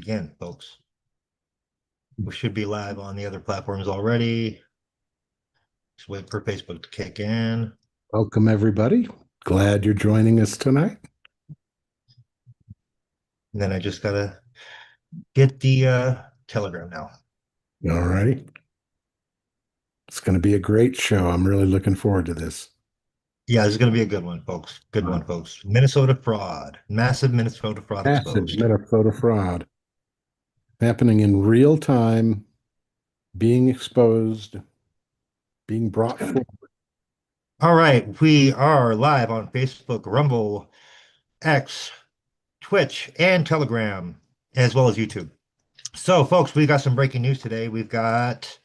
begin, folks. We should be live on the other platforms already. Just wait for Facebook to kick in. Welcome, everybody. Glad you're joining us tonight. And then I just gotta get the Telegram now. All righty. It's going to be a great show. I'm really looking forward to this. Yeah, this is gonna be a good one, folks. Good one, folks. Minnesota fraud. Massive Minnesota fraud Massive exposed. Minnesota fraud happening in real time, being exposed, being brought forward. All right, we are live on Facebook, Rumble, X, Twitch, and Telegram, as well as YouTube. So, folks, we got some breaking news today. We've got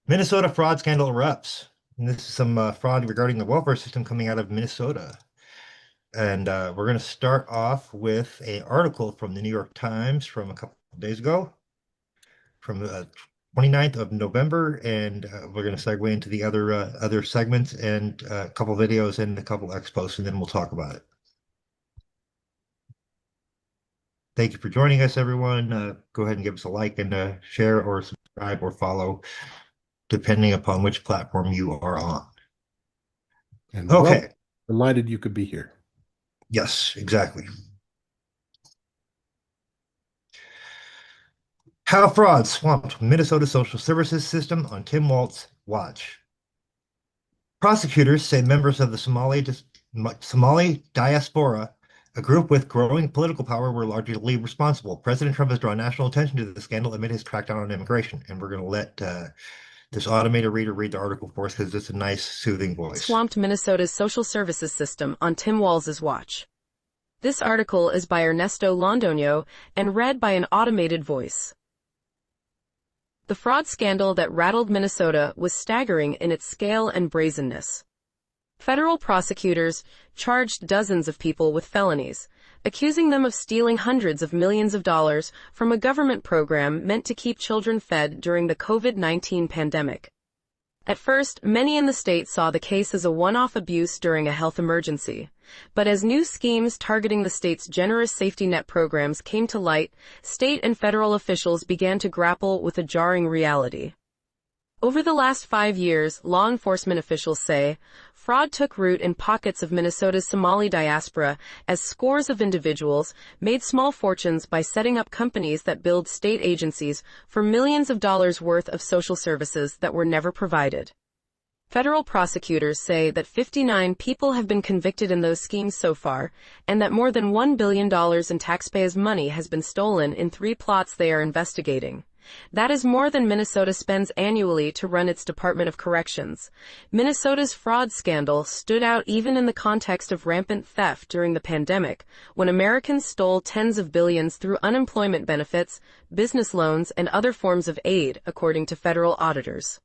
Minnesota fraud scandal erupts. And this is some fraud regarding the welfare system coming out of Minnesota. And we're going to start off with an article from the New York Times from a couple of days ago, from the 29th of November. And we're going to segue into the other segments and a couple videos and a couple expos, and then we'll talk about it. Thank you for joining us, everyone. Go ahead and give us a like and share or subscribe or follow, depending upon which platform you are on. And Okay. Delighted you could be here. Yes, exactly. How fraud swamped Minnesota social services system on Tim Walz's watch. Prosecutors say members of the Somali diaspora, a group with growing political power, were largely responsible. President Trump has drawn national attention to the scandal amid his crackdown on immigration. And we're going to let this automated reader read the article for us because it's a nice, soothing voice. Swamped Minnesota's social services system on Tim Walz's watch. This article is by Ernesto Londoño and read by an automated voice. The fraud scandal that rattled Minnesota was staggering in its scale and brazenness. Federal prosecutors charged dozens of people with felonies, accusing them of stealing hundreds of millions of dollars from a government program meant to keep children fed during the COVID-19 pandemic. At first, many in the state saw the case as a one-off abuse during a health emergency. But as new schemes targeting the state's generous safety net programs came to light, state and federal officials began to grapple with a jarring reality. Over the last 5 years, law enforcement officials say, fraud took root in pockets of Minnesota's Somali diaspora as scores of individuals made small fortunes by setting up companies that billed state agencies for millions of dollars worth of social services that were never provided. Federal prosecutors say that 59 people have been convicted in those schemes so far, and that more than $1 billion in taxpayers' money has been stolen in 3 plots they are investigating. That is more than Minnesota spends annually to run its Department of Corrections. Minnesota's fraud scandal stood out even in the context of rampant theft during the pandemic, when Americans stole tens of billions through unemployment benefits, business loans, and other forms of aid, according to federal auditors.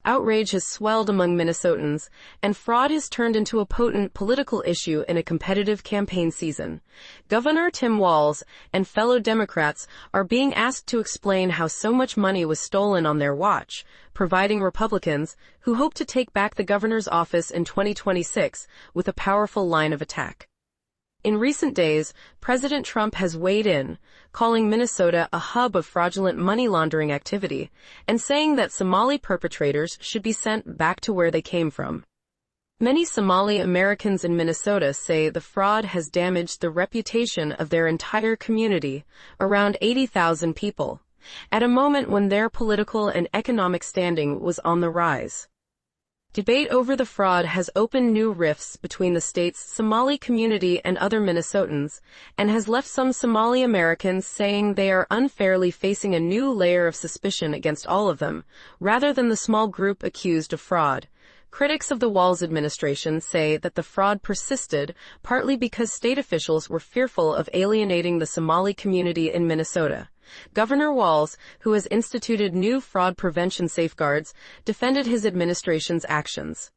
Outrage has swelled among Minnesotans, and fraud has turned into a potent political issue in a competitive campaign season. Governor Tim Walz and fellow Democrats are being asked to explain how so much money was stolen on their watch, providing Republicans, who hope to take back the governor's office in 2026, with a powerful line of attack. In recent days, President Trump has weighed in, calling Minnesota a hub of fraudulent money laundering activity, and saying that Somali perpetrators should be sent back to where they came from. Many Somali Americans in Minnesota say the fraud has damaged the reputation of their entire community, around 80,000 people, at a moment when their political and economic standing was on the rise. Debate over the fraud has opened new rifts between the state's Somali community and other Minnesotans, and has left some Somali Americans saying they are unfairly facing a new layer of suspicion against all of them, rather than the small group accused of fraud. Critics of the Walz administration say that the fraud persisted partly because state officials were fearful of alienating the Somali community in Minnesota. Governor Walz, who has instituted new fraud prevention safeguards, defended his administration's actions.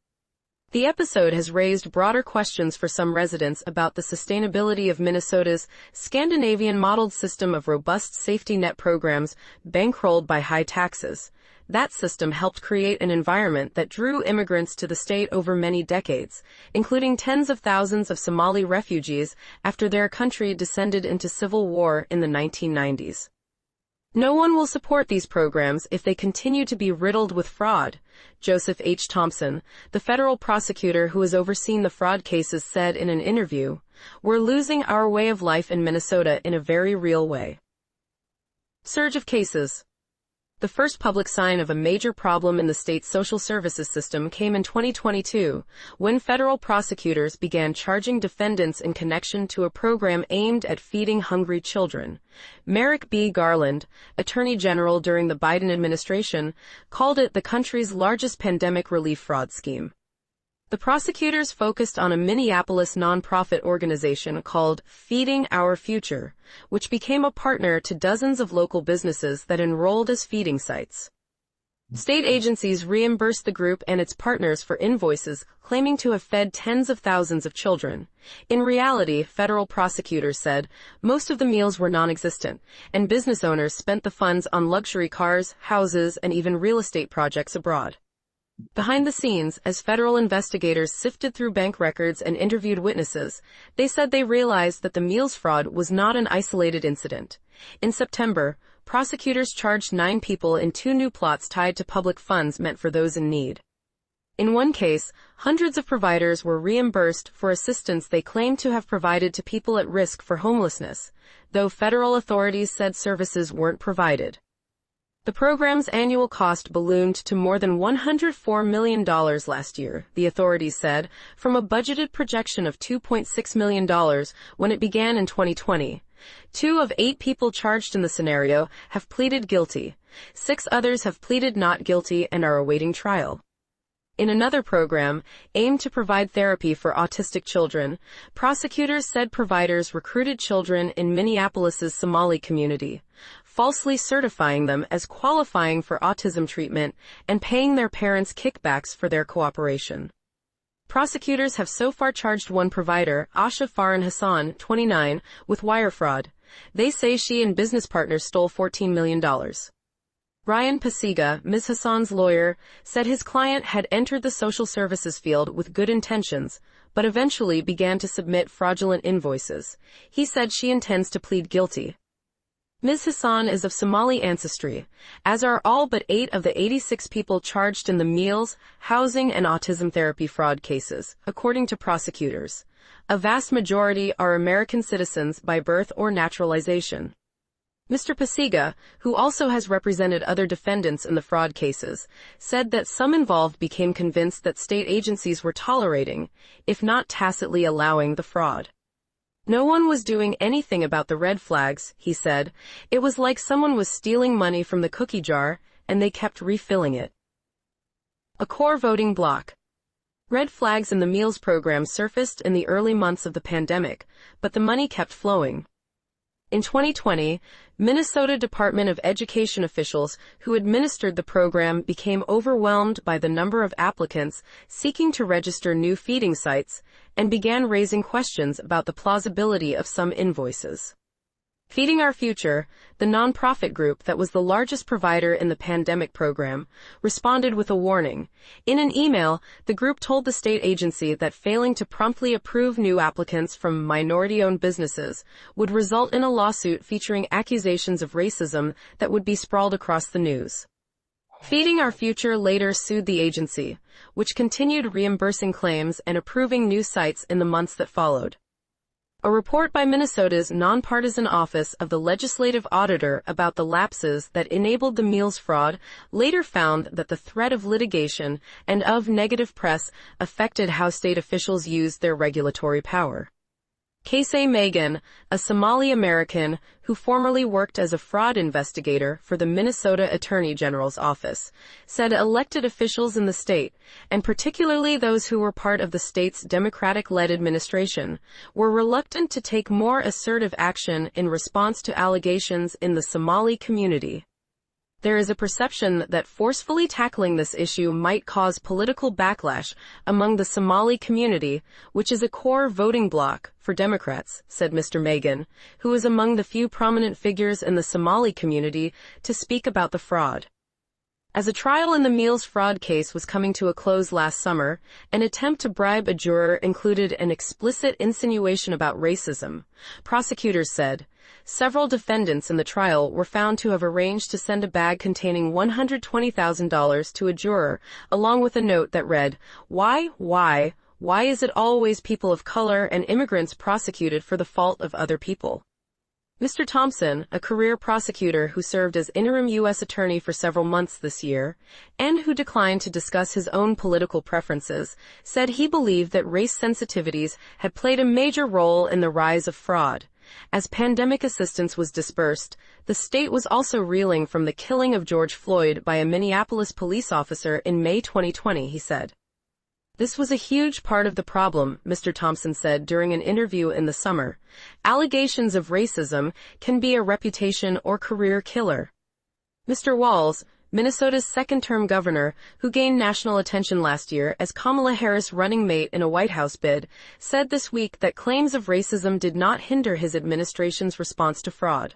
The episode has raised broader questions for some residents about the sustainability of Minnesota's Scandinavian-modeled system of robust safety net programs bankrolled by high taxes. That system helped create an environment that drew immigrants to the state over many decades, including tens of thousands of Somali refugees after their country descended into civil war in the 1990s. No one will support these programs if they continue to be riddled with fraud, Joseph H. Thompson, the federal prosecutor who has overseen the fraud cases, said in an interview. We're losing our way of life in Minnesota in a very real way. Surge of cases. The first public sign of a major problem in the state's social services system came in 2022, when federal prosecutors began charging defendants in connection to a program aimed at feeding hungry children. Merrick B. Garland, Attorney General during the Biden administration, called it the country's largest pandemic relief fraud scheme. The prosecutors focused on a Minneapolis nonprofit organization called Feeding Our Future, which became a partner to dozens of local businesses that enrolled as feeding sites. State agencies reimbursed the group and its partners for invoices claiming to have fed tens of thousands of children. In reality, federal prosecutors said most of the meals were non-existent, and business owners spent the funds on luxury cars, houses, and even real estate projects abroad. Behind the scenes, as federal investigators sifted through bank records and interviewed witnesses, they said they realized that the meals fraud was not an isolated incident. In September, prosecutors charged 9 people in 2 new plots tied to public funds meant for those in need. In one case, hundreds of providers were reimbursed for assistance they claimed to have provided to people at risk for homelessness, though federal authorities said services weren't provided. The program's annual cost ballooned to more than $104 million last year, the authorities said, from a budgeted projection of $2.6 million when it began in 2020. 2 of 8 people charged in the scenario have pleaded guilty. 6 others have pleaded not guilty and are awaiting trial. In another program, aimed to provide therapy for autistic children, prosecutors said providers recruited children in Minneapolis's Somali community, falsely certifying them as qualifying for autism treatment and paying their parents kickbacks for their cooperation. Prosecutors have so far charged one provider, Asha Farhan Hassan, 29, with wire fraud. They say she and business partners stole $14 million. Ryan Pasiga, Ms. Hassan's lawyer, said his client had entered the social services field with good intentions, but eventually began to submit fraudulent invoices. He said she intends to plead guilty. Ms. Hassan is of Somali ancestry, as are all but 8 of the 86 people charged in the meals, housing, and autism therapy fraud cases, according to prosecutors. A vast majority are American citizens by birth or naturalization. Mr. Pasiga, who also has represented other defendants in the fraud cases, said that some involved became convinced that state agencies were tolerating, if not tacitly allowing, the fraud. No one was doing anything about the red flags, he said. It was like someone was stealing money from the cookie jar, and they kept refilling it. A core voting bloc. Red flags in the meals program surfaced in the early months of the pandemic, but the money kept flowing. In 2020, Minnesota Department of Education officials who administered the program became overwhelmed by the number of applicants seeking to register new feeding sites and began raising questions about the plausibility of some invoices. Feeding Our Future, the nonprofit group that was the largest provider in the pandemic program, responded with a warning. In an email, the group told the state agency that failing to promptly approve new applicants from minority-owned businesses would result in a lawsuit featuring accusations of racism that would be sprawled across the news. Feeding Our Future later sued the agency, which continued reimbursing claims and approving new sites in the months that followed. A report by Minnesota's nonpartisan Office of the Legislative Auditor about the lapses that enabled the meals fraud later found that the threat of litigation and of negative press affected how state officials used their regulatory power. Kasey Megan, a Somali American who formerly worked as a fraud investigator for the Minnesota Attorney General's office, said elected officials in the state, and particularly those who were part of the state's Democratic-led administration, were reluctant to take more assertive action in response to allegations in the Somali community. There is a perception that forcefully tackling this issue might cause political backlash among the Somali community, which is a core voting bloc for Democrats, said Mr. Megan, who is among the few prominent figures in the Somali community to speak about the fraud. As a trial in the meals fraud case was coming to a close last summer, an attempt to bribe a juror included an explicit insinuation about racism. Prosecutors said several defendants in the trial were found to have arranged to send a bag containing $120,000 to a juror, along with a note that read, Why is it always people of color and immigrants prosecuted for the fault of other people? Mr. Thompson, a career prosecutor who served as interim U.S. attorney for several months this year, and who declined to discuss his own political preferences, said he believed that race sensitivities had played a major role in the rise of fraud. As pandemic assistance was dispersed, the state was also reeling from the killing of George Floyd by a Minneapolis police officer in May 2020, he said. This was a huge part of the problem, Mr. Thompson said during an interview in the summer. Allegations of racism can be a reputation or career killer. Mr. Walz, Minnesota's second-term governor, who gained national attention last year as Kamala Harris' running mate in a White House bid, said this week that claims of racism did not hinder his administration's response to fraud.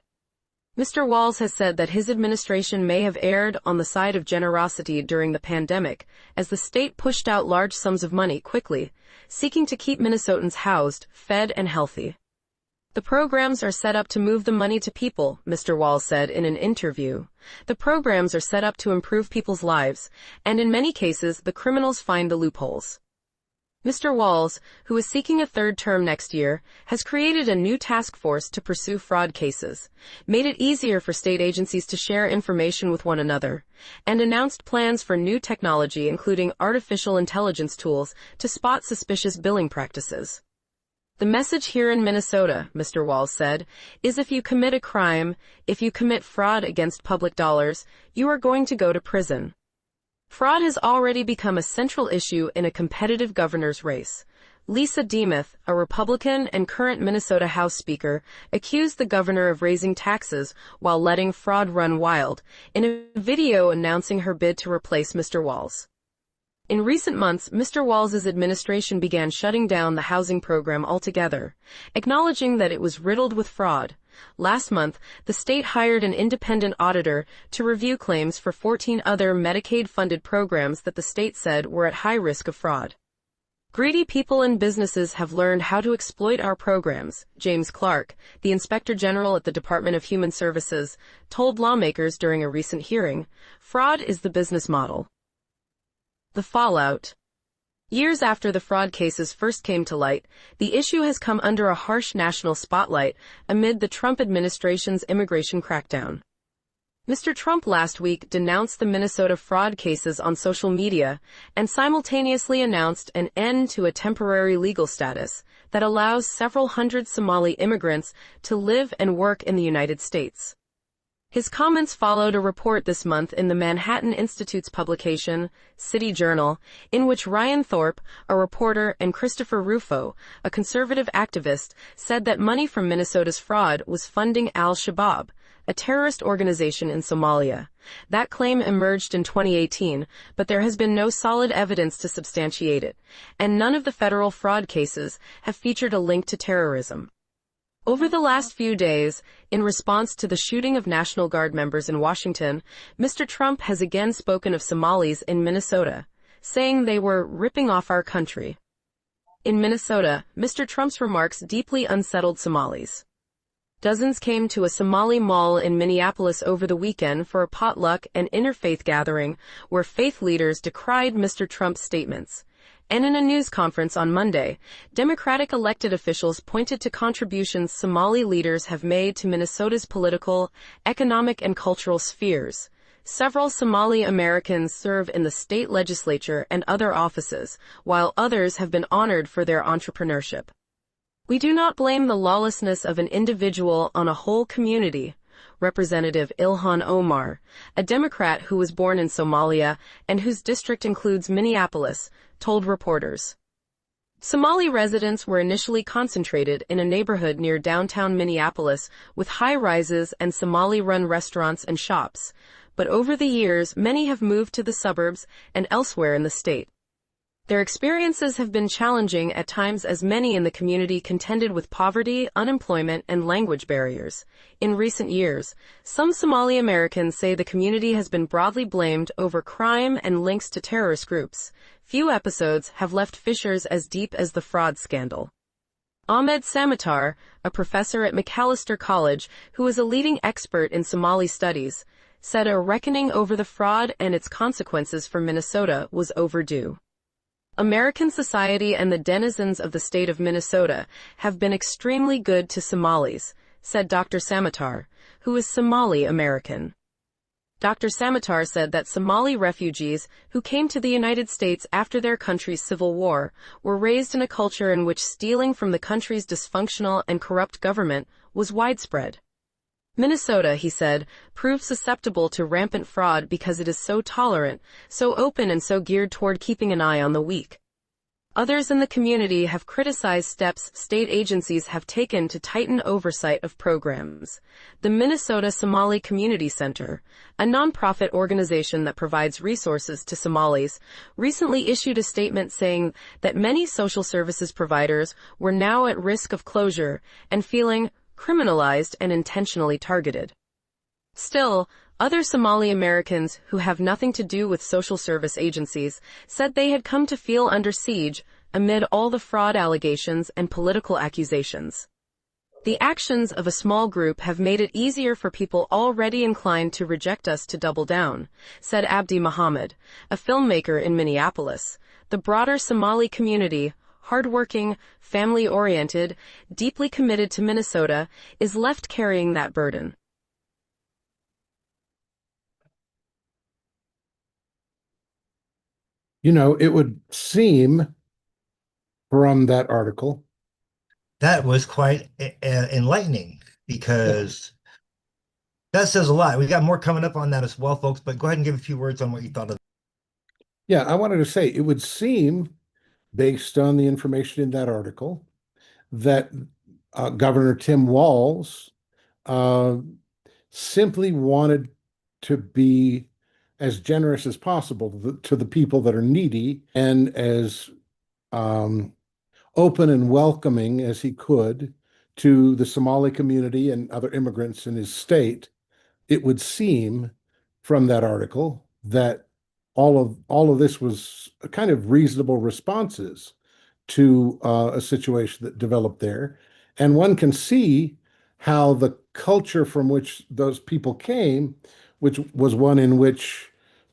Mr. Walz has said that his administration may have erred on the side of generosity during the pandemic, as the state pushed out large sums of money quickly, seeking to keep Minnesotans housed, fed, and healthy. The programs are set up to move the money to people, Mr. Walz said in an interview. The programs are set up to improve people's lives, and in many cases, the criminals find the loopholes. Mr. Walz, who is seeking a third term next year, has created a new task force to pursue fraud cases, made it easier for state agencies to share information with one another, and announced plans for new technology including artificial intelligence tools to spot suspicious billing practices. The message here in Minnesota, Mr. Walz said, is if you commit a crime, if you commit fraud against public dollars, you are going to go to prison. Fraud has already become a central issue in a competitive governor's race. Lisa Demuth, a Republican and current Minnesota House Speaker, accused the governor of raising taxes while letting fraud run wild, in a video announcing her bid to replace Mr. Walz. In recent months, Mr. Walz's administration began shutting down the housing program altogether, acknowledging that it was riddled with fraud. Last month, the state hired an independent auditor to review claims for 14 other Medicaid-funded programs that the state said were at high risk of fraud. Greedy people and businesses have learned how to exploit our programs, James Clark, the Inspector General at the Department of Human Services, told lawmakers during a recent hearing. Fraud is the business model. The fallout. Years after the fraud cases first came to light, the issue has come under a harsh national spotlight amid the Trump administration's immigration crackdown. Mr. Trump last week denounced the Minnesota fraud cases on social media and simultaneously announced an end to a temporary legal status that allows several hundred Somali immigrants to live and work in the United States. His comments followed a report this month in the Manhattan Institute's publication, City Journal, in which Ryan Thorpe, a reporter, and Christopher Rufo, a conservative activist, said that money from Minnesota's fraud was funding al-Shabaab, a terrorist organization in Somalia. That claim emerged in 2018, but there has been no solid evidence to substantiate it, and none of the federal fraud cases have featured a link to terrorism. Over the last few days, in response to the shooting of National Guard members in Washington, Mr. Trump has again spoken of Somalis in Minnesota, saying they were ripping off our country. In Minnesota, Mr. Trump's remarks deeply unsettled Somalis. Dozens came to a Somali mall in Minneapolis over the weekend for a potluck and interfaith gathering where faith leaders decried Mr. Trump's statements. And in a news conference on Monday, Democratic elected officials pointed to contributions Somali leaders have made to Minnesota's political, economic, and cultural spheres. Several Somali Americans serve in the state legislature and other offices, while others have been honored for their entrepreneurship. We do not blame the lawlessness of an individual on a whole community, Representative Ilhan Omar, a Democrat who was born in Somalia and whose district includes Minneapolis, told reporters. Somali residents were initially concentrated in a neighborhood near downtown Minneapolis with high-rises and Somali-run restaurants and shops, but over the years many have moved to the suburbs and elsewhere in the state. Their experiences have been challenging at times as many in the community contended with poverty, unemployment, and language barriers. In recent years, some Somali Americans say the community has been broadly blamed over crime and links to terrorist groups. Few episodes have left fissures as deep as the fraud scandal. Ahmed Samatar, a professor at Macalester College who is a leading expert in Somali studies, said a reckoning over the fraud and its consequences for Minnesota was overdue. American society and the denizens of the state of Minnesota have been extremely good to Somalis, said Dr. Samatar, who is Somali American. Dr. Samatar said that Somali refugees who came to the United States after their country's civil war were raised in a culture in which stealing from the country's dysfunctional and corrupt government was widespread. Minnesota, he said, proved susceptible to rampant fraud because it is so tolerant, so open and so geared toward keeping an eye on the weak. Others in the community have criticized steps state agencies have taken to tighten oversight of programs. The Minnesota Somali Community Center, a nonprofit organization that provides resources to Somalis, recently issued a statement saying that many social services providers were now at risk of closure and feeling criminalized and intentionally targeted. Still, other Somali Americans who have nothing to do with social service agencies said they had come to feel under siege amid all the fraud allegations and political accusations. The actions of a small group have made it easier for people already inclined to reject us to double down, said Abdi Muhammad, a filmmaker in Minneapolis. The broader Somali community, hardworking, family-oriented, deeply committed to Minnesota, is left carrying that burden. You know, it would seem from that article. That was quite enlightening because that says a lot. We got more coming up on that as well, folks, but go ahead and give a few words on what you thought of. Yeah, I wanted to say it would seem, based on the information in that article, that Governor Tim Walz uh, simply wanted to be as generous as possible to the people that are needy and as um, open and welcoming as he could to the Somali community and other immigrants in his state. It would seem from that article that all of this was a kind of reasonable responses to a situation that developed there. And one can see how the culture from which those people came, which was one in which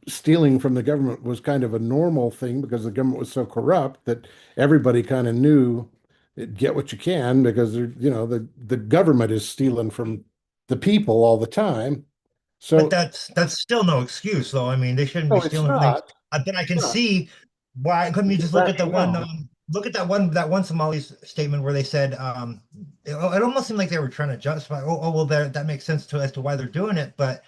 stealing from the government was kind of a normal thing because the government was so corrupt that everybody kind of knew get what you can because the government is stealing from the people all the time. But So that's still no excuse, though. I mean, they shouldn't no, be it's stealing things. not. But I It's can not. see why. Couldn't you It's just look at the one? rationale. Look at that one Somali statement where they said it almost seemed like they were trying to justify. Oh well, that makes sense to as to why they're doing it, but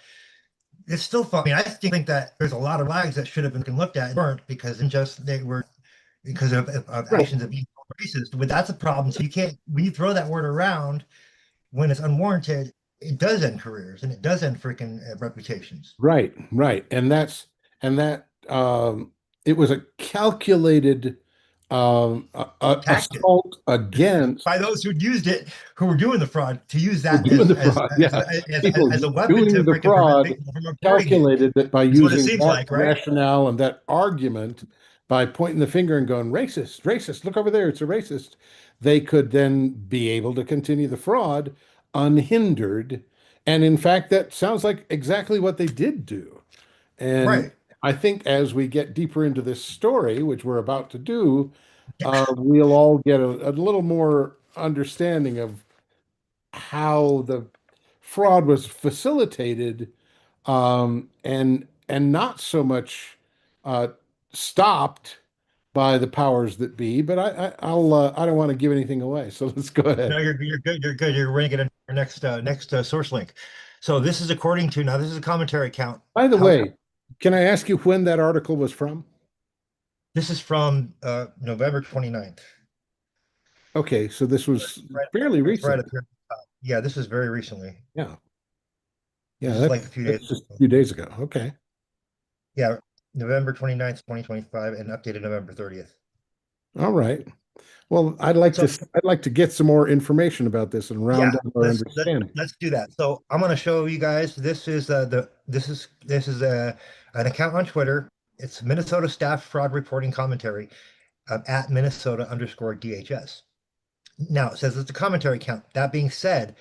it's still fun. I mean, I think that there's a lot of flags that should have been looked at and weren't because they were because of Right. actions of being racist. But that's a problem. So you can't when you throw that word around when it's unwarranted, it does end careers and it does end freaking reputations. Right, right. And that it was a calculated Tactic assault against by those who used it, who were doing the fraud, to use for that doing the fraud. Yeah. People as a weapon to doing the freaking prevent fraud people from reporting it. calculated that by Is what it using seems that like, right? rationale and that argument, by pointing the finger and going, racist, racist, look over there, it's a racist, they could then be able to continue the fraud unhindered. And in fact, that sounds like exactly what they did do. And Right. I think as we get deeper into this story, which we're about to do, Yeah. we'll all get a little more understanding of how the fraud was facilitated, and not so much uh, stopped by the powers that be. But I don't want to give anything away, so let's go No, ahead. you're good. You're good. You're running it in our next source link. So this is according to now. This is a commentary account. By the How way, can I ask you when that article was from? this is from November 29th. Okay, so this was Right, fairly it's right recent. up here. Yeah, this is very recently. Yeah, yeah, This is like a few days that's just a ago. few days ago. Okay. Yeah, November 29th, 2025, and updated November 30th. All right. Well, So I'd like to get some more information about this and round yeah, out our understanding. let's do that. So I'm going to show you guys. This is this is an account on Twitter. It's Minnesota Staff Fraud Reporting Commentary at Minnesota_DHS. Now it says it's a commentary account. That being said,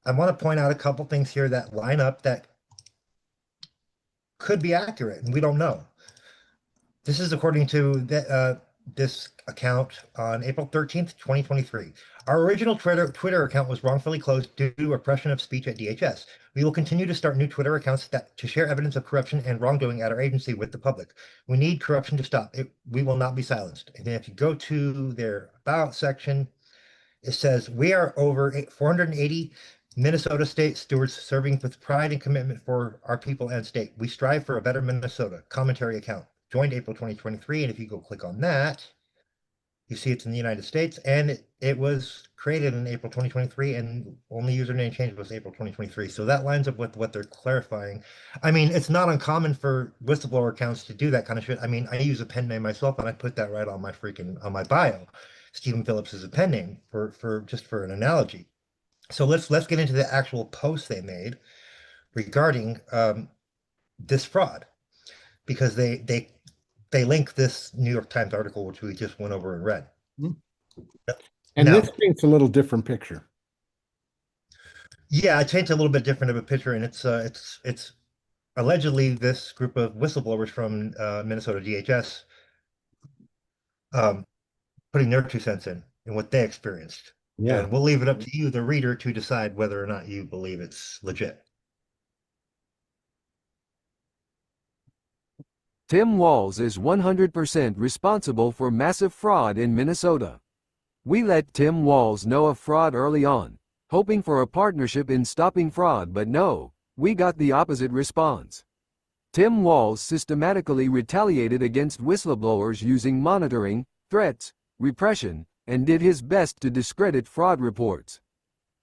I want to point out a couple things here that line up that could be accurate, and we don't know. This is according to this account on April 13th, 2023. Our original Twitter account was wrongfully closed due to oppression of speech at DHS. We will continue to start new Twitter accounts to share evidence of corruption and wrongdoing at our agency with the public. We need corruption to stop. We will not be silenced. And then if you go to their About section, it says, we are over 480 Minnesota state stewards serving with pride and commitment for our people and state. We strive for a better Minnesota. Commentary account. Joined April 2023. And if you go click on that, you see it's in the United States, and it was created in April 2023, and only username change was April 2023. So that lines up with what they're clarifying. I mean, it's not uncommon for whistleblower accounts to do that kind of shit. I mean, I use a pen name myself, and I put that right on my bio. Stephen Phillips is a pen name for just for an analogy. So let's get into the actual post they made regarding this fraud, because they link this New York Times article, which we just went over and read. And Now, this paints a little different picture. yeah, it paints a little bit different of a picture, and it's allegedly this group of whistleblowers from Minnesota DHS putting their 2 cents in and what they experienced. Yeah. And we'll leave it up to you, the reader, to decide whether or not you believe it's legit. Tim Walz is 100% responsible for massive fraud in Minnesota. We let Tim Walz know of fraud early on, hoping for a partnership in stopping fraud, but no, we got the opposite response. Tim Walz systematically retaliated against whistleblowers using monitoring, threats, repression, and did his best to discredit fraud reports.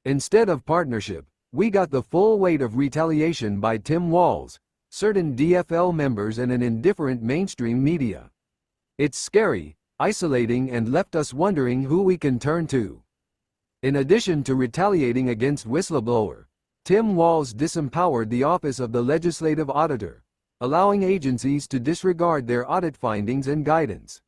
Instead of partnership, we got the full weight of retaliation by Tim Walz, certain DFL members, and an indifferent mainstream media. It's scary, isolating, and left us wondering who we can turn to. In addition to retaliating against whistleblower, Tim Walz disempowered the Office of the Legislative Auditor, allowing agencies to disregard their audit findings and guidance.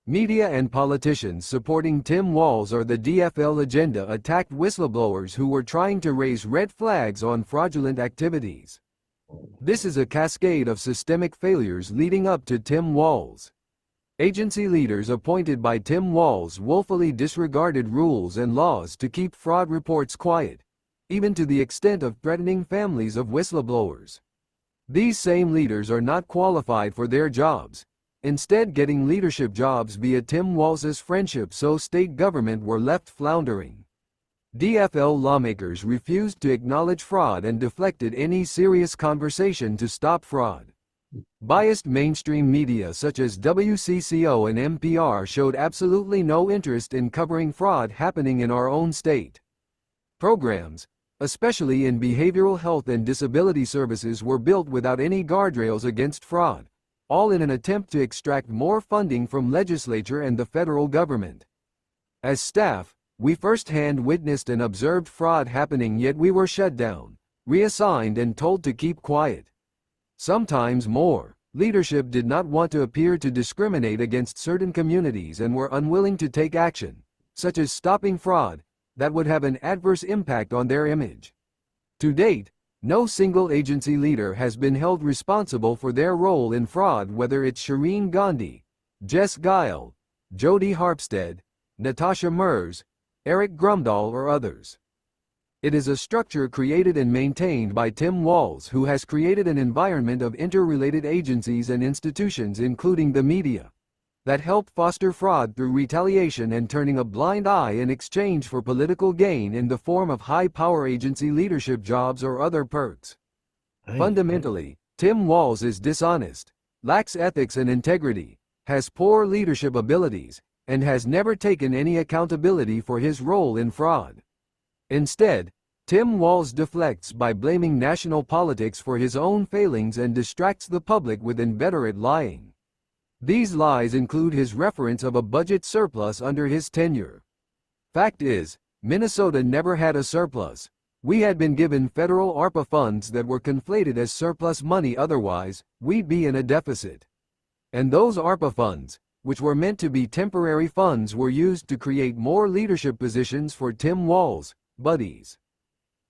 Media and politicians supporting Tim Walz or the DFL agenda attacked whistleblowers who were trying to raise red flags on fraudulent activities. This is a cascade of systemic failures leading up to Tim Walz. Agency leaders appointed by Tim Walz woefully disregarded rules and laws to keep fraud reports quiet, even to the extent of threatening families of whistleblowers. These same leaders are not qualified for their jobs, instead getting leadership jobs via Tim Walz's friendship, so state government were left floundering. DFL lawmakers refused to acknowledge fraud and deflected any serious conversation to stop fraud. Biased mainstream media such as WCCO and NPR showed absolutely no interest in covering fraud happening in our own state. Programs, especially in behavioral health and disability services, were built without any guardrails against fraud, all in an attempt to extract more funding from legislature and the federal government. As staff, we firsthand witnessed and observed fraud happening, yet we were shut down, reassigned, and told to keep quiet. Sometimes more, leadership did not want to appear to discriminate against certain communities and were unwilling to take action, such as stopping fraud, that would have an adverse impact on their image. To date, no single agency leader has been held responsible for their role in fraud, whether it's Shireen Gandhi, Jess Guile, Jody Harpstead, Natasha Mers, Eric Grumdahl, or others. It is a structure created and maintained by Tim Walz, who has created an environment of interrelated agencies and institutions, including the media, that help foster fraud through retaliation and turning a blind eye in exchange for political gain in the form of high-power agency leadership jobs or other perks. Fundamentally, Tim Walz is dishonest, lacks ethics and integrity, has poor leadership abilities, and has never taken any accountability for his role in fraud. Instead, Tim Walz deflects by blaming national politics for his own failings and distracts the public with inveterate lying. These lies include his reference of a budget surplus under his tenure. Fact is, Minnesota never had a surplus. We had been given federal ARPA funds that were conflated as surplus money, otherwise, we'd be in a deficit. And those ARPA funds, which were meant to be temporary funds, were used to create more leadership positions for Tim Walz' buddies.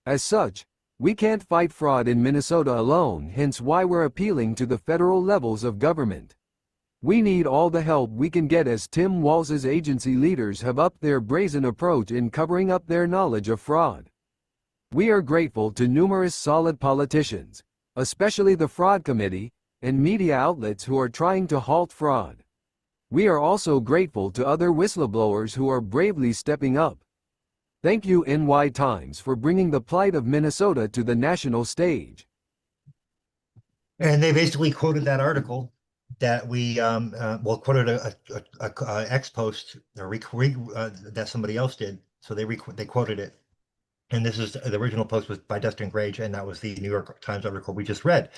As such, we can't fight fraud in Minnesota alone, hence why we're appealing to the federal levels of government. We need all the help we can get, as Tim Walz's agency leaders have upped their brazen approach in covering up their knowledge of fraud. We are grateful to numerous solid politicians, especially the Fraud Committee, and media outlets who are trying to halt fraud. We are also grateful to other whistleblowers who are bravely stepping up. Thank you, NY Times, for bringing the plight of Minnesota to the national stage. And they basically quoted that article that we quoted a X post or that somebody else did. So they quoted it. And this is the original post was by Dustin Grage, and that was the New York Times article we just read.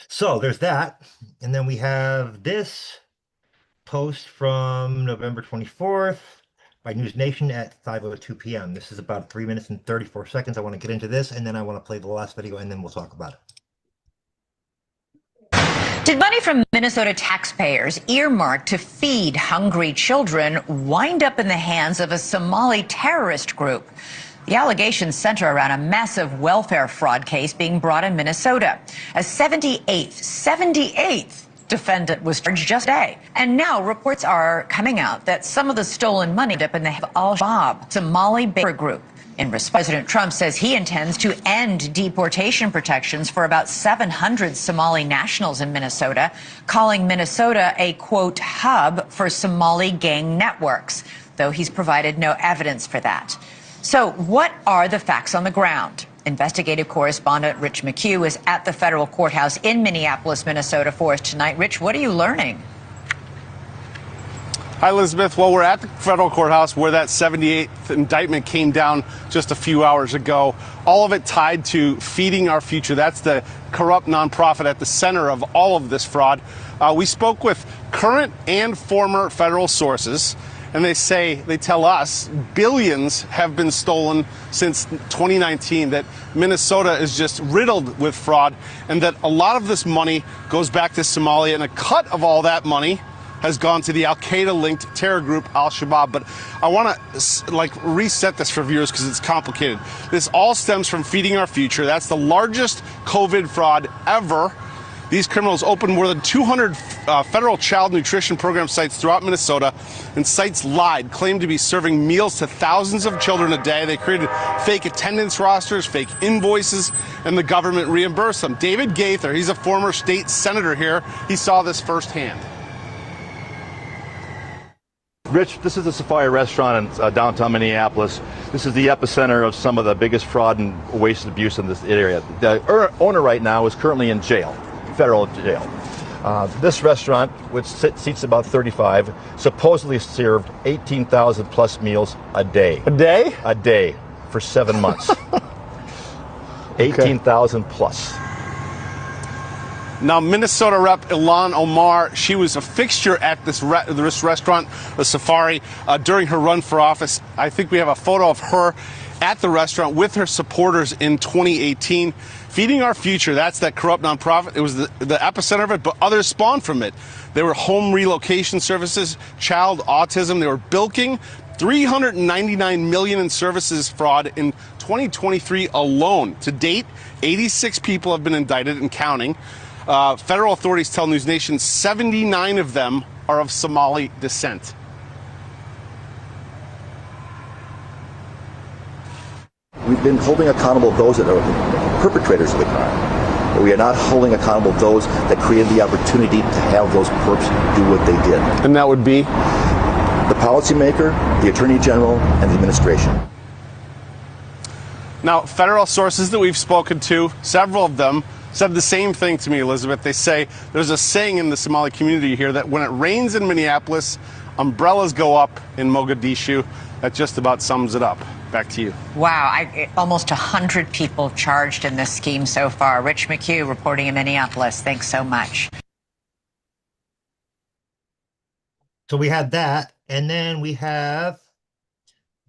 So there's that. And then we have this post from November 24th by News Nation at 5:02 p.m. This is about 3 minutes and 34 seconds. I want to get into this, and then I want to play the last video, and then we'll talk about it. Did money from Minnesota taxpayers earmarked to feed hungry children wind up in the hands of a Somali terrorist group? The allegations center around a massive welfare fraud case being brought in Minnesota. A 78th defendant was charged just today. And now reports are coming out that some of the stolen money ended up in the hands of Al-Shabaab, Somali group. In response, President Trump says he intends to end deportation protections for about 700 Somali nationals in Minnesota, calling Minnesota a, quote, hub for Somali gang networks, though he's provided no evidence for that. So what are the facts on the ground? Investigative correspondent Rich McHugh is at the federal courthouse in Minneapolis, Minnesota for us tonight. Rich, what are you learning? Hi, Elizabeth. Well, we're at the federal courthouse where that 78th indictment came down just a few hours ago. All of it tied to Feeding Our Future. That's the corrupt nonprofit at the center of all of this fraud. We spoke with current and former federal sources, and they tell us billions have been stolen since 2019, that Minnesota is just riddled with fraud, and that a lot of this money goes back to Somalia, and a cut of all that money has gone to the Al-Qaeda-linked terror group Al-Shabaab. But I want to reset this for viewers because it's complicated. This all stems from Feeding Our Future. That's the largest COVID fraud ever. These criminals opened more than 200 federal child nutrition program sites throughout Minnesota, and sites lied, claimed to be serving meals to thousands of children a day. They created fake attendance rosters, fake invoices, and the government reimbursed them. David Gaither, he's a former state senator here. He saw this firsthand. Rich, this is the Sapphire restaurant in downtown Minneapolis. This is the epicenter of some of the biggest fraud and waste and abuse in this area. The owner right now is currently in jail, federal jail. This restaurant, which seats about 35, supposedly served 18,000 plus meals a day. A day? A day for 7 months. 18,000 plus. Now, Minnesota Rep. Ilan Omar, she was a fixture at this restaurant, the Safari, during her run for office. I think we have a photo of her at the restaurant with her supporters in 2018. Feeding Our Future, that's that corrupt nonprofit. It was the epicenter of it, but others spawned from it. There were home relocation services, child autism. They were bilking $399 million in services fraud in 2023 alone. To date, 86 people have been indicted and counting. Federal authorities tell News Nation 79 of them are of Somali descent. We've been holding accountable those that are perpetrators of the crime, but we are not holding accountable those that created the opportunity to have those perps do what they did. And that would be? The policymaker, the Attorney General, and the administration. Now, federal sources that we've spoken to, several of them, said the same thing to me, Elizabeth. They say there's a saying in the Somali community here that when it rains in Minneapolis, umbrellas go up in Mogadishu. That just about sums it up. Back to you. Wow, almost 100 people charged in this scheme so far. Rich McHugh reporting in Minneapolis. Thanks so much. So we had that, and then we have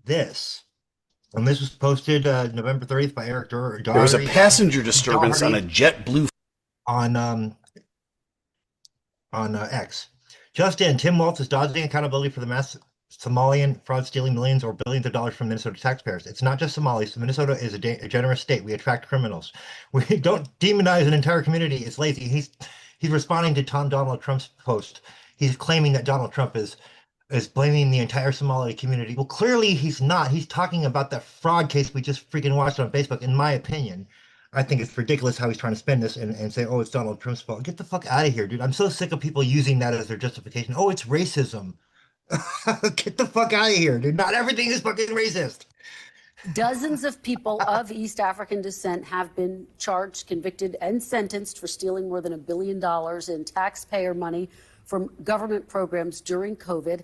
this. And this was posted November 30th by Eric There was a Doherty passenger disturbance on a JetBlue on X. Just in, Tim Walz is dodging accountability for the mass Somalian fraud stealing millions or billions of dollars from Minnesota taxpayers. It's not just Somalis. Minnesota is a generous state. We attract criminals. We don't demonize an entire community. It's lazy. He's responding to Donald Trump's post. He's claiming that Donald Trump is blaming the entire Somali community. Well, clearly he's not. He's talking about that fraud case we just freaking watched on Facebook. In my opinion, I think it's ridiculous how he's trying to spin this and say, oh, it's Donald Trump's fault. Get the fuck out of here, dude. I'm so sick of people using that as their justification. Oh, it's racism. Get the fuck out of here, dude. Not everything is fucking racist. Dozens of people of East African descent have been charged, convicted, and sentenced for stealing more than $1 billion in taxpayer money from government programs during COVID.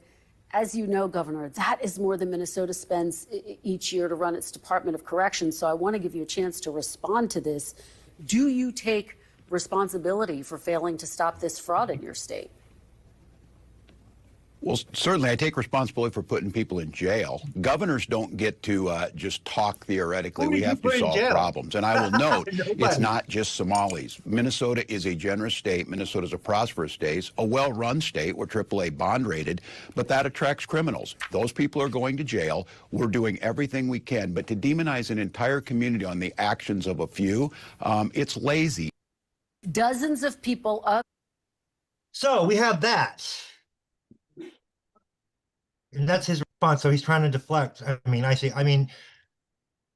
As you know, Governor, that is more than Minnesota spends each year to run its Department of Corrections. So I want to give you a chance to respond to this. Do you take responsibility for failing to stop this fraud in your state? Well, certainly I take responsibility for putting people in jail. Governors don't get to just talk theoretically. We have to solve problems. And I will note, it's not just Somalis. Minnesota is a generous state. Minnesota is a prosperous state, a well-run state. We're AAA bond rated, but that attracts criminals. Those people are going to jail. We're doing everything we can. But to demonize an entire community on the actions of a few, it's lazy. Dozens of people of... So we have that. And that's his response. So he's trying to deflect.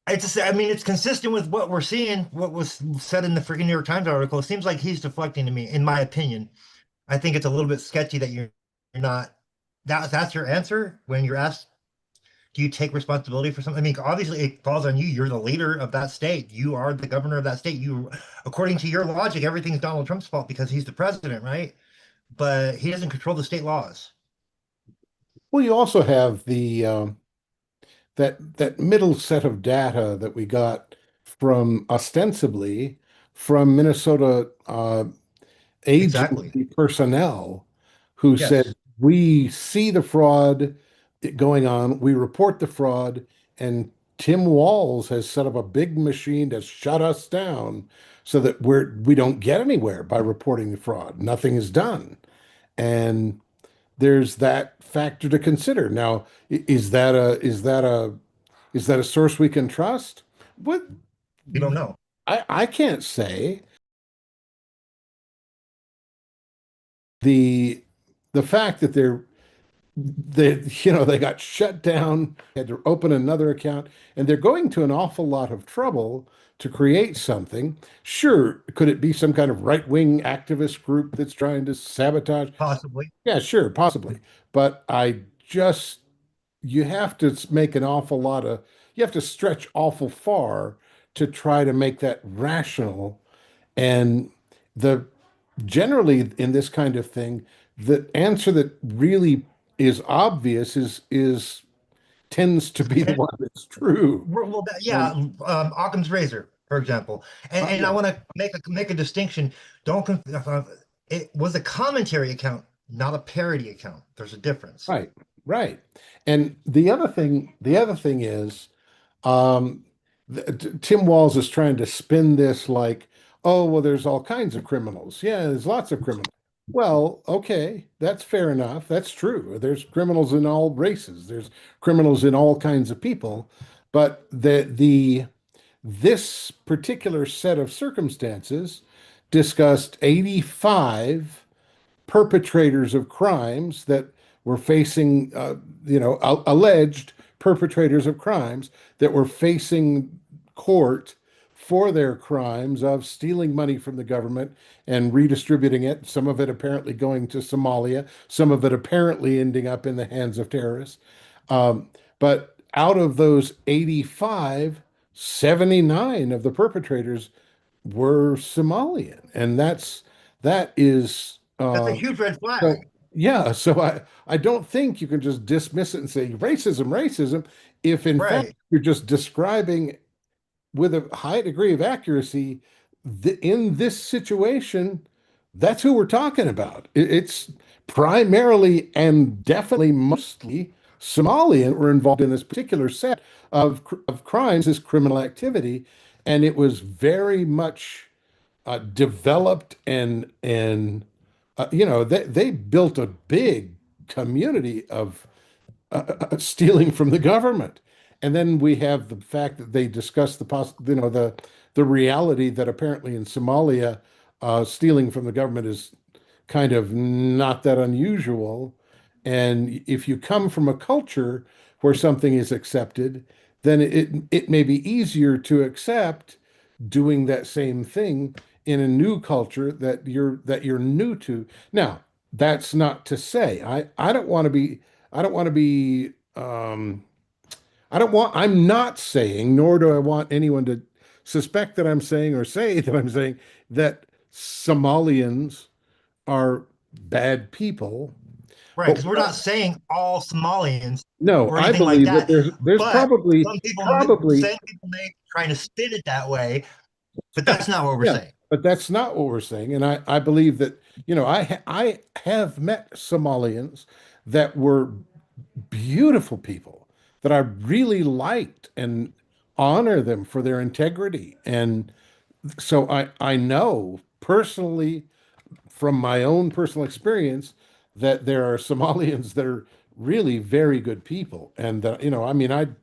It's consistent with what we're seeing, what was said in the freaking New York Times article. It seems like he's deflecting to me, in my opinion. I think it's a little bit sketchy that you're not, that's your answer when you're asked, do you take responsibility for something? I mean, obviously it falls on you. You're the leader of that state. You are the governor of that state. According to your logic, everything's Donald Trump's fault because he's the president, right? But he doesn't control the state laws. Well, you also have the that middle set of data that we got from ostensibly from Minnesota agency personnel who said, we see the fraud going on, we report the fraud, and Tim Walz has set up a big machine to shut us down so that we don't get anywhere by reporting the fraud. Nothing is done. And there's that factor to consider. Now, is that a source we can trust? What? We don't know. I can't say. The fact that they got shut down, had to open another account, and they're going to an awful lot of trouble to create something. Sure, could it be some kind of right-wing activist group that's trying to sabotage? Possibly. Yeah, sure, possibly. But you have to make an awful lot of, you have to stretch awful far to try to make that rational. And generally in this kind of thing, the answer that really is obvious tends to be the one that's true. Well, Occam's razor, for example, and I want to make a distinction. It was a commentary account, not a parody account. There's a difference. Right. And the other thing is, Tim Walz is trying to spin this like, oh, well, there's all kinds of criminals. Yeah, there's lots of criminals. Well, okay, that's fair enough. That's true. There's criminals in all races. There's criminals in all kinds of people. But this particular set of circumstances discussed 85 perpetrators of crimes that were facing, alleged perpetrators of crimes that were facing court for their crimes of stealing money from the government and redistributing it, some of it apparently going to Somalia, some of it apparently ending up in the hands of terrorists. But out of those 85, 79 of the perpetrators were Somalian. And that's a huge red flag. So I don't think you can just dismiss it and say racism, if in fact you're just describing with a high degree of accuracy in this situation, That's who we're talking about. It's primarily and definitely mostly Somalian were involved in this particular set of crimes, this criminal activity, and it was very much developed and they built a big community of stealing from the government. And then we have the fact that they discuss the reality that apparently in Somalia, stealing from the government is kind of not that unusual. And if you come from a culture where something is accepted, then it may be easier to accept doing that same thing in a new culture that you're new to. Now, that's not to say I don't want to be I don't want to be I'm not saying, nor do I want anyone to suspect that I'm saying or say that I'm saying that Somalians are bad people. Right, But because we're not saying all Somalians no, or I anything like believe that that, there's but probably probably some people may trying to spin it that way, but that's not what we're yeah, saying. but that's not what we're saying. And I believe that, I have met Somalians that were beautiful people that I really liked and honor them for their integrity. And so I know personally from my own personal experience that there are Somalians that are really very good people. And I mean, I'd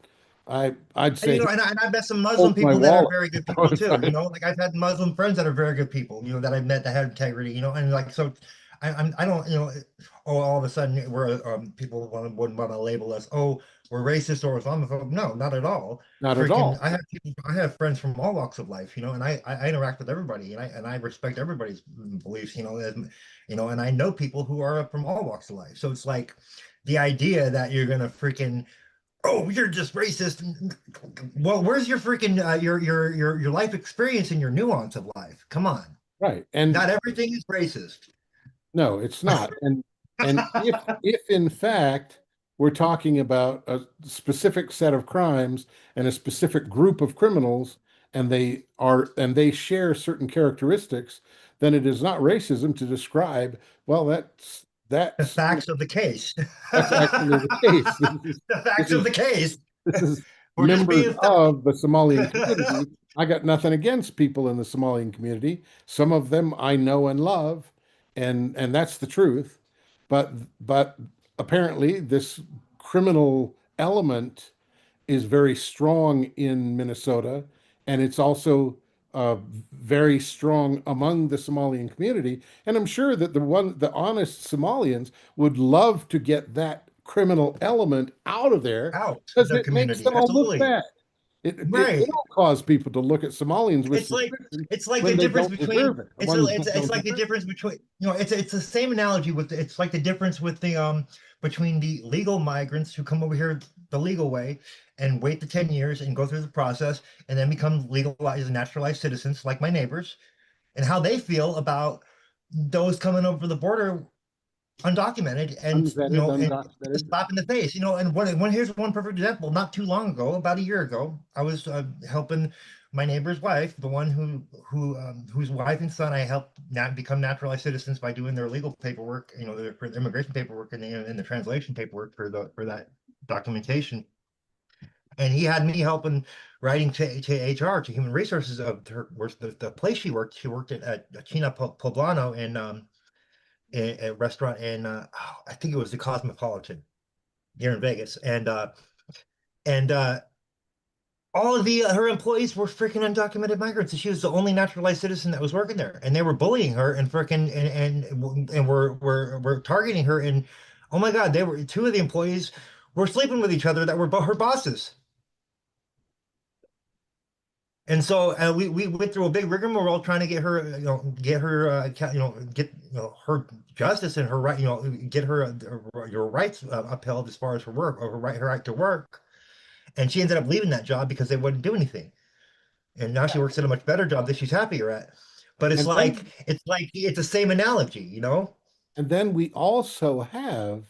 And say and I've met some Muslim hold my people that are wallet. very good people too. Like I've had Muslim friends that are very good people. That I've met that have integrity. And like so, I don't oh all of a sudden we're people wouldn't want to label us, oh, we're racist or Islamophobe. No, not at all. Not at Freaking, all. I have friends from all walks of life. And I interact with everybody, and I respect everybody's beliefs. And I know people who are from all walks of life. So it's like the idea that you're gonna freaking, oh, you're just racist. Well, where's your freaking your life experience and your nuance of life? Come on. Right. And Not everything is racist. no, it's not. And if in fact we're talking about a specific set of crimes and a specific group of criminals and they share certain characteristics, then it is not racism to describe, well, The that's facts of the case. that's actually the case. The This facts of is the case. this is We're just members being of the Somalian community. I got nothing against people in the Somalian community. Some of them I know and love, and that's the truth. But apparently this criminal element is very strong in Minnesota, and it's also very strong among the Somalian community. And I'm sure that the honest Somalians would love to get that criminal element out of there out of because the it makes community. them all look Absolutely. bad. It Right. will cause people to look at Somalians with It's like suspicion it's like the when they difference don't between deserve it. The it's ones it's that it's don't like the deserve it. difference between it's the same analogy with it's like the difference with the between the legal migrants who come over here the legal way and wait the 10 years and go through the process and then become legalized and naturalized citizens like my neighbors, and how they feel about those coming over the border undocumented and Unvetted, and undocumented. slap in the face. And here's one perfect example. Not too long ago, about a year ago, I was helping my neighbor's wife, the one whose wife and son I helped not become naturalized citizens by doing their legal paperwork, their immigration paperwork and the translation paperwork for that documentation. And he had me helping writing to HR, to human resources of her, where the place she worked. She worked at China Poblano in a restaurant in I think it was the Cosmopolitan here in Vegas, and all of the her employees were freaking undocumented migrants, and she was the only naturalized citizen that was working there, and they were bullying her and freaking and were targeting her, and oh my God, they were two of the employees were sleeping with each other that were her bosses. And so we went through a big rigmarole trying to get her, get her justice and her right, get her your rights upheld as far as her work or her right to work. And she ended up leaving that job because they wouldn't do anything. And now she works at a much better job that she's happier at. But And then it's the same analogy, and then we also have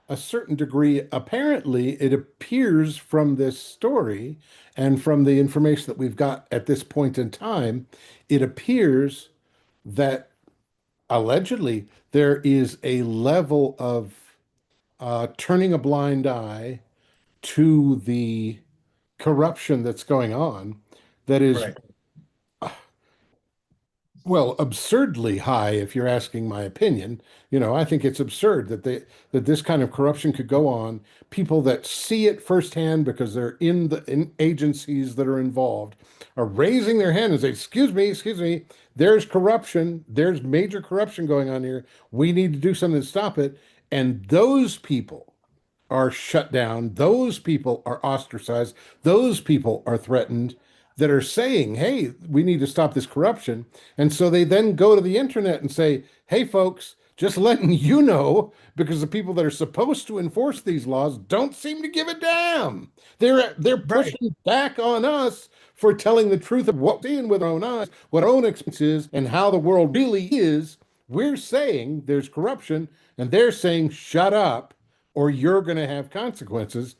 a certain degree, apparently, it appears from this story and from the information that we've got at this point in time, it appears that allegedly there is a level of turning a blind eye to the corruption that's going on that is, Right. well, absurdly high, if you're asking my opinion. I think it's absurd that this kind of corruption could go on. People that see it firsthand because they're in agencies that are involved are raising their hand and say, excuse me, there's corruption, there's major corruption going on here. We need to do something to stop it. And those people are shut down. Those people are ostracized. Those people are threatened that are saying, hey, we need to stop this corruption. And so they then go to the internet and say, hey, folks, just letting you know, because the people that are supposed to enforce these laws don't seem to give a damn. They're pushing back on us for telling the truth of what we're seeing with our own eyes, what our own experience is, and how the world really is. We're saying there's corruption, and they're saying, shut up, or you're going to have consequences.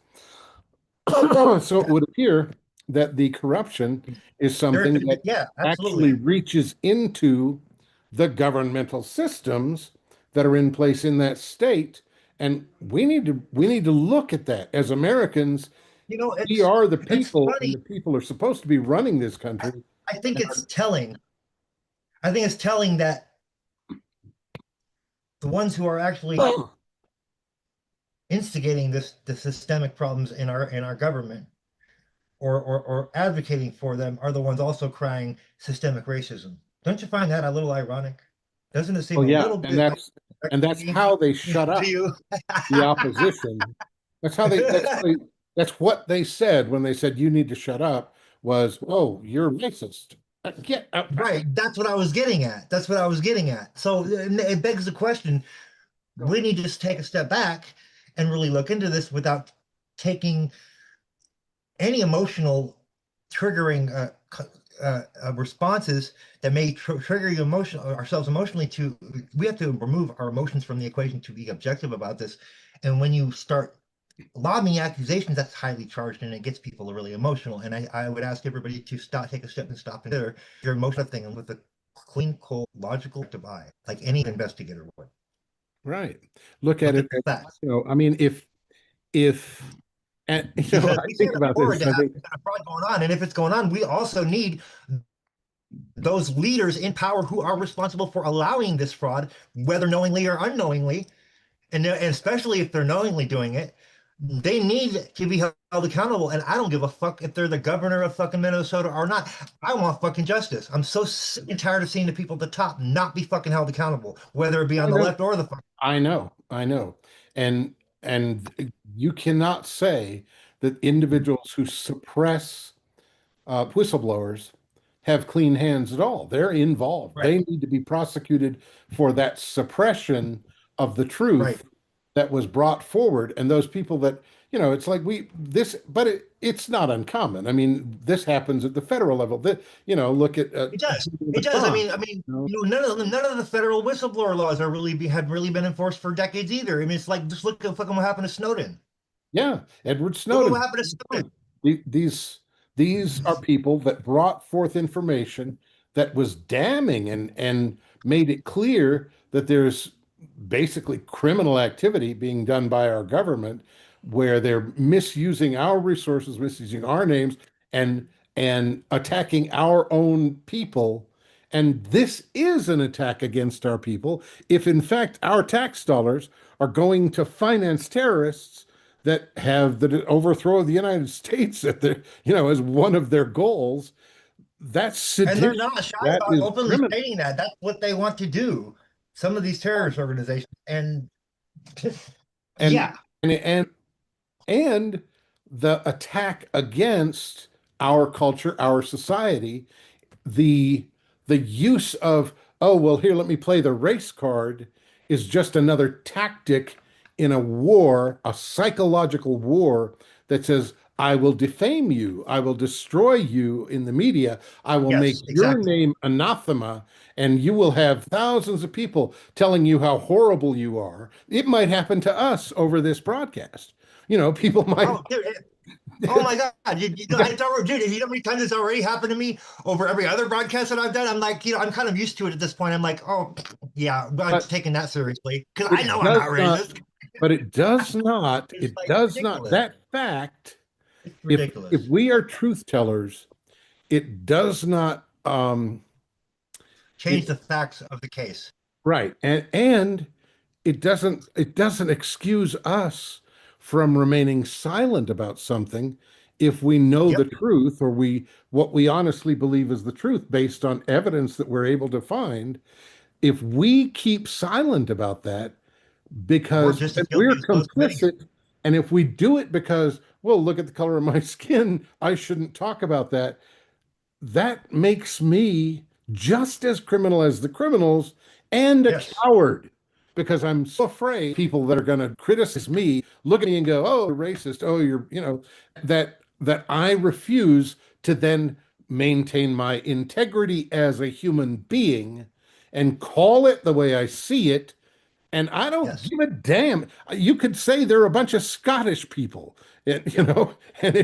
So it would appear that the corruption is something that Yeah, actually absolutely. reaches into the governmental systems that are in place in that state. And we need to look at that as Americans. We are the It's people, and funny. the people are supposed to be running this country. I think it's telling. I think it's telling that the ones who are actually instigating the systemic problems in our government or advocating for them are the ones also crying systemic racism. Don't you find that a little ironic? Doesn't it seem Oh a yeah, little and bit like that's how they shut to up you? the opposition. That's what they said when they said you need to shut up was, oh, you're racist. Get out. Right. That's what I was getting at. That's what I was getting at. So it begs the question, we need to just take a step back and really look into this without taking any emotional triggering responses that may trigger you ourselves emotionally. We have to remove our emotions from the equation to be objective about this. And when you start lobbing accusations, that's highly charged and it gets people really emotional. And I would ask everybody to take a step and stop and consider your emotional thing with a clean, cold, logical eye, like any investigator would. Right. Look at Look it at the facts. I mean, if and Because I we think can't about afford this, to I have think, this kind of fraud going on. And if it's going on, we also need those leaders in power who are responsible for allowing this fraud, whether knowingly or unknowingly, and especially if they're knowingly doing it, they need to be held accountable. And I don't give a fuck if they're the governor of fucking Minnesota or not. I want fucking justice. I'm so sick and tired of seeing the people at the top not be fucking held accountable, whether it be I on the know, left or the fucking. I know. And you cannot say that individuals who suppress whistleblowers have clean hands at all. They're involved. Right, They need to be prosecuted for that suppression of the right. truth that was brought forward. And those people that, it's like but it's not uncommon. I mean, this happens at the federal level. Look at It does. the It does. I crime. mean, none of the federal whistleblower laws have really been enforced for decades either. I mean, it's like just look at fucking what happened to Snowden. Yeah, Edward Look at Snowden. what happened to Snowden. These are people that brought forth information that was damning and made it clear that there's basically criminal activity being done by our government where they're misusing our resources, misusing our names, and attacking our own people. And this is an attack against our people if in fact our tax dollars are going to finance terrorists that have the overthrow of the United States at as one of their goals. That's And they're sedition. not shy That about is openly criminal. stating that. That's what they want to do. Some of these terrorist organizations. And And yeah, and the attack against our culture, our society, the use of, oh, well, here, let me play the race card is just another tactic in a war, a psychological war that says, I will defame you, I will destroy you in the media, I will make yes, your exactly. name anathema, and you will have thousands of people telling you how horrible you are. It might happen to us over this broadcast. People might. Oh, dude, oh my God. It's already, dude, you know how many times it's already happened to me over every other broadcast that I've done? I'm like, I'm kind of used to it at this point. I'm like, oh, Yeah, I'm But taking that seriously because I it know I'm does not not, racist. but it does not, It's it like does not, ridiculous. that fact, It's if ridiculous. we are truth tellers, it does not Change it the facts of the case. right. And it doesn't excuse us from remaining silent about something if we know Yep. the truth or we what we honestly believe is the truth based on evidence that we're able to find. If we keep silent about that We're because just as we're guilty as those committing it. complicit, and if we do it because, well, look at the color of my skin, I shouldn't talk about that, that makes me just as criminal as the criminals and a Yes. coward because I'm so afraid people that are going to criticize me look at me and go, "Oh, you're racist. Oh, that I refuse to then maintain my integrity as a human being and call it the way I see it, and I don't Yes. give a damn. You could say they're a bunch of Scottish people, and if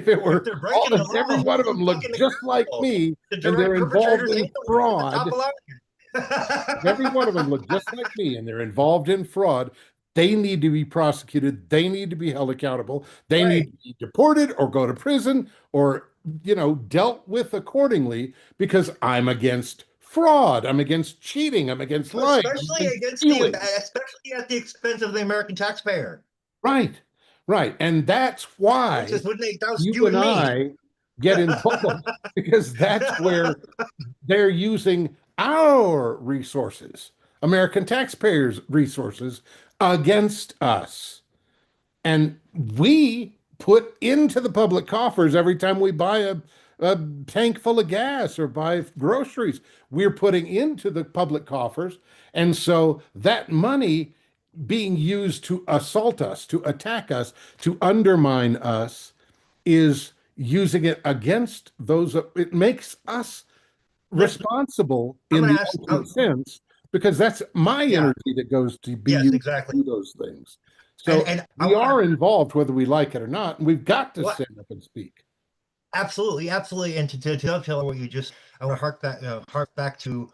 it If were they're all, breaking if the law, every one of hold them them looked fucking just like accountable. me The and they're direct involved perpetrators in ain't the ones at the top fraud, of if every one of them looked just like me and they're involved in fraud, they need to be prosecuted. They need to be held accountable. They Right. need to be deported or go to prison or, dealt with accordingly because I'm against fraud. I'm against cheating. I'm against lying. I'm Especially against against stealing. especially at the expense of the American taxpayer. Right, right. And that's Which why is would make those you you and and me. I get involved because that's where they're using our resources, American taxpayers' resources, against us. And we put into the public coffers every time we buy a tank full of gas or buy groceries. We're putting into the public coffers. And so that money being used to assault us, to attack us, to undermine us, is using it against those. It makes us responsible I'm in gonna the ask. ultimate sense because that's my Yeah. energy that goes to be Yes. used to Exactly. do those things. And So I we want to. are involved whether we like it or not, and we've got to What? stand up and speak. Absolutely. Absolutely. And to dovetail what you just, I want to hark back to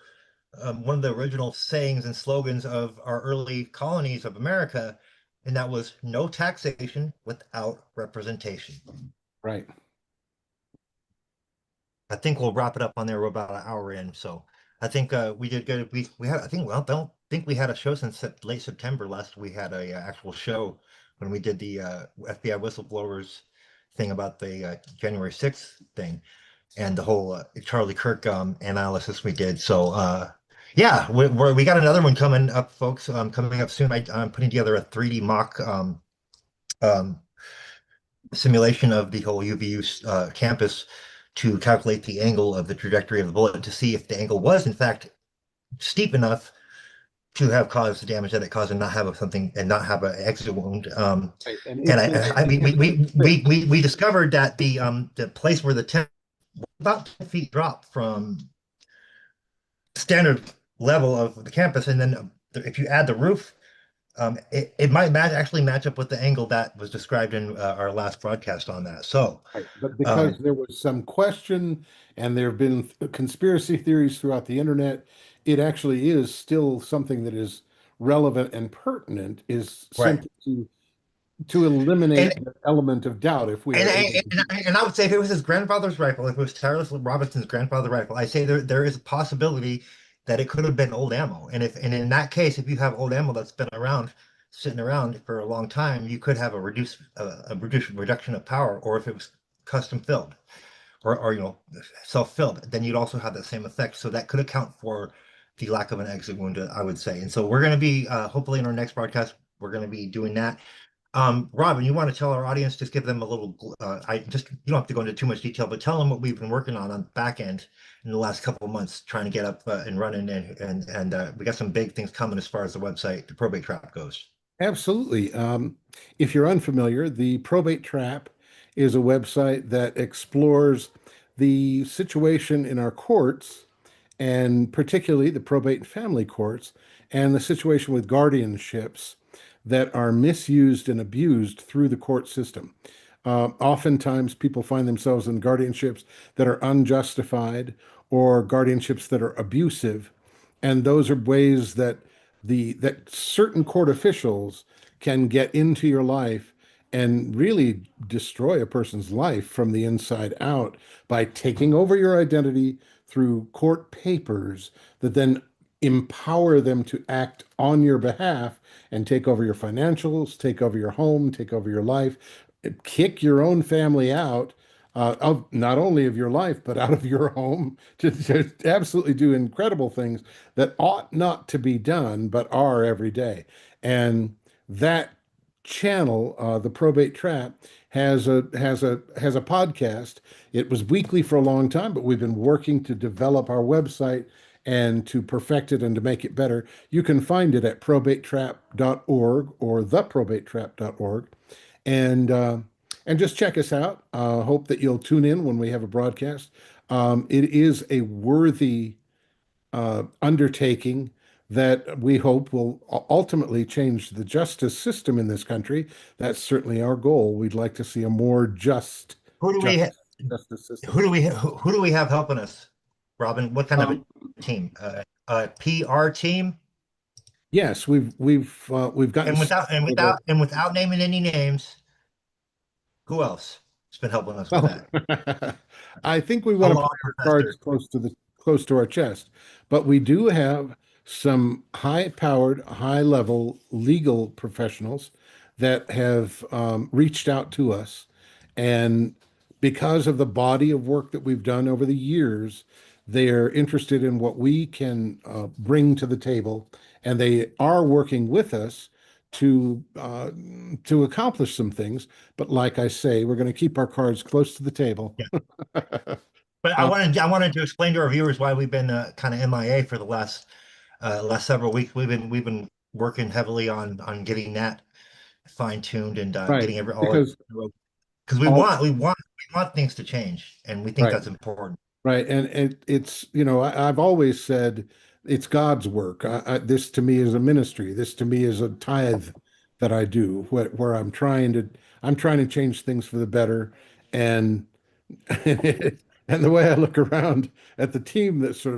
one of the original sayings and slogans of our early colonies of America, and that was no taxation without representation. Right. I think we'll wrap it up on there. We're about an hour in, so I think we did good. We had I think well, don't think we had a show since late September last. We had a actual show when we did the FBI whistleblowers thing about the January 6th thing and the whole Charlie Kirk analysis we did. So yeah, we got another one coming up, folks. Coming up soon. I'm putting together a 3D mock um, simulation of the whole UVU campus to calculate the angle of the trajectory of the bullet to see if the angle was in fact steep enough to have caused the damage that it caused and not have something and not have an exit wound. Right. And we discovered that the place where the 10 about 10 feet drop from standard level of the campus, and then if you add the roof, it might actually match up with the angle that was described in our last broadcast on that. So, Right. But because there was some question and there have been conspiracy theories throughout the internet, it actually is still something that is relevant and pertinent, is right. simply to eliminate And the element of doubt if we are and, able to do and I would say if it was his grandfather's rifle, if it was Tyrus Robinson's grandfather's rifle, I say there is a possibility that it could have been old ammo. And in that case, if you have old ammo that's been around, sitting around for a long time, you could have a reduced reduction of power. Or if it was custom filled, or self-filled, then you'd also have that same effect. So that could account for the lack of an exit wound, I would say. And so we're going to be hopefully in our next broadcast, we're going to be doing that. Robin, you want to tell our audience, just give them a little, you don't have to go into too much detail, but tell them what we've been working on the back end in the last couple of months, trying to get up and running, and we got some big things coming as far as the website, the probate trap goes. Absolutely. If you're unfamiliar, the Probate Trap is a website that explores the situation in our courts, and particularly the probate and family courts, and the situation with guardianships that are misused and abused through the court system. Oftentimes, people find themselves in guardianships that are unjustified or guardianships that are abusive. And those are ways that that certain court officials can get into your life and really destroy a person's life from the inside out by taking over your identity through court papers that then empower them to act on your behalf and take over your financials, take over your home, take over your life, kick your own family out of not only of your life, but out of your home to absolutely do incredible things that ought not to be done, but are every day. And that channel, the Probate Trap, has a podcast. It was weekly for a long time, but we've been working to develop our website and to perfect it and to make it better. You can find it at probatetrap.org or theprobatetrap.org. And just check us out. Hope that you'll tune in when we have a broadcast. It is a worthy undertaking that we hope will ultimately change the justice system in this country. That's certainly our goal. We'd like to see a more just Who do we justice system. who do we have helping us, Robin? What kind of a team? A PR team? Yes, we've gotten and without naming any names, who else has been helping us with that? I think we A want to law put our professor. cards close to our chest, but we do have some high-powered, high-level legal professionals that have reached out to us, and because of the body of work that we've done over the years, they are interested in what we can bring to the table, and they are working with us to accomplish some things. But like I say, we're going to keep our cards close to the table. Yeah. But I wanted to explain to our viewers why we've been kind of MIA for the last several weeks. We've been working heavily on getting that fine tuned and Right, getting all because we all want we want we want things to change, and we think right, that's important. right, and it's I've always said it's God's work. This to me is a ministry. This to me is a tithe that I do, where I'm trying to change things for the better, and and the way I look around at the team that sort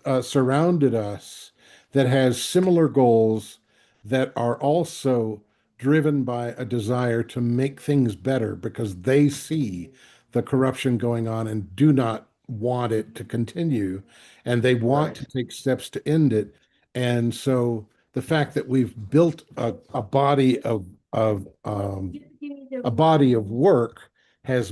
of surrounded us that has similar goals that are also driven by a desire to make things better because they see the corruption going on and do not want it to continue and they want to Right. take steps to end it. And so the fact that we've built a body of work has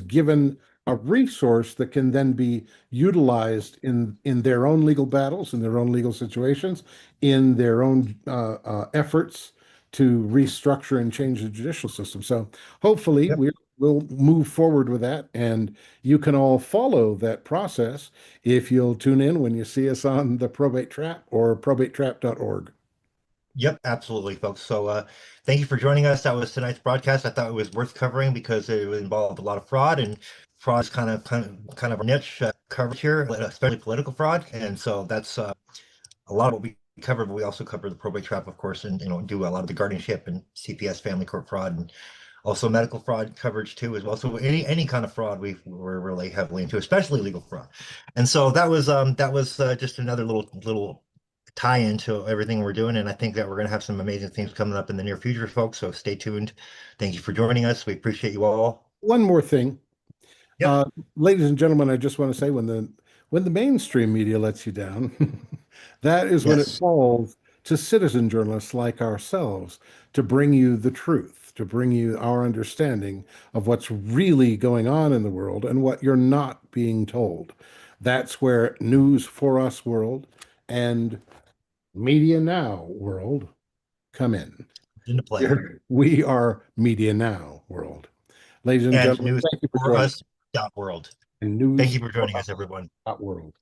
given a resource that can then be utilized in their own legal battles, in their own legal situations, in their own efforts to restructure and change the judicial system. So hopefully Yep. we'll move forward with that, and you can all follow that process if you'll tune in when you see us on the Probate Trap or probatetrap.org. Yep, absolutely, folks. So thank you for joining us. That was tonight's broadcast. I thought it was worth covering because it involved a lot of fraud, and fraud is kind of a niche coverage here, especially political fraud. And so that's a lot of what we cover, but we also cover the probate trap, of course, and do a lot of the guardianship and CPS family court fraud, and also medical fraud coverage too, as well. So any kind of fraud we're really heavily into, especially legal fraud. And so that was just another little tie into everything we're doing. And I think that we're going to have some amazing things coming up in the near future, folks. So stay tuned. Thank you for joining us. We appreciate you all. One more thing. Yep. Ladies and gentlemen, I just want to say when the mainstream media lets you down, that is when it Yes. falls to citizen journalists like ourselves to bring you the truth, to bring you our understanding of what's really going on in the world and what you're not being told. That's where News4us World and Media Now World come in. Into play. We are Media Now World. Ladies and And gentlemen, news thank you for for joining us dot world. and Thank News you for joining us, everyone. World.